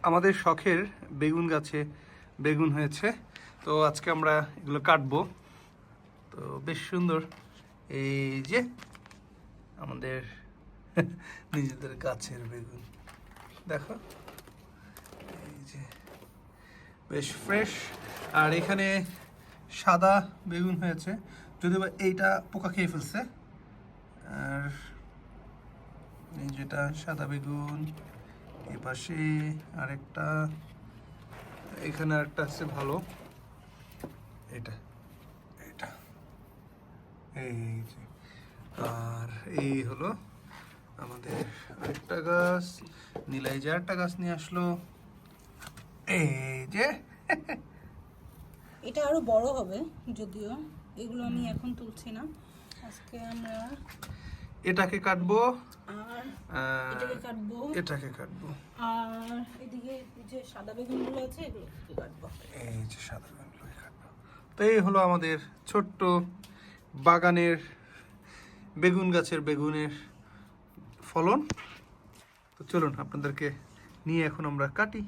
আমাদের শখের বেগুন গাছে বেগুন হয়েছে, তো আজকে আমরা এগুলো কাটবো। তো বেশ সুন্দর, এই যে আমাদের নিজেদের গাছের বেগুন, দেখো এই যে বেশ ফ্রেশ। আর এখানে সাদা বেগুন হয়েছে, যদিও বা এইটা পোকা খেয়ে ফেলছে। আর এই যেটা সাদা বেগুন, এই পাশে আরেকটা, এখানে আরেকটা আছে ভালো, এটা এটা এই যে। আর এই হলো আমাদের আরেকটা গাছ, নীলাই যে আরেকটা গাছ নিয়ে আসলো, এই যে। এটা আরো বড় হবে, যদিও এগুলো আমি এখন তুলছি না। আজকে আমরা এটাকে কাটবো, আর আর এটাকে কাটবো, এটাকে কাটবো, আর এদিকে যে সাদা বেগুনগুলো আছে এগুলো কাটবো। এই যে সাদা বেগুনগুলোকে কাটবো। তো এই হলো আমাদের ছোট্ট বাগানের বেগুন গাছের বেগুনের ফলন। তো চলুন আপনাদেরকে নিয়ে এখন আমরা কাটি।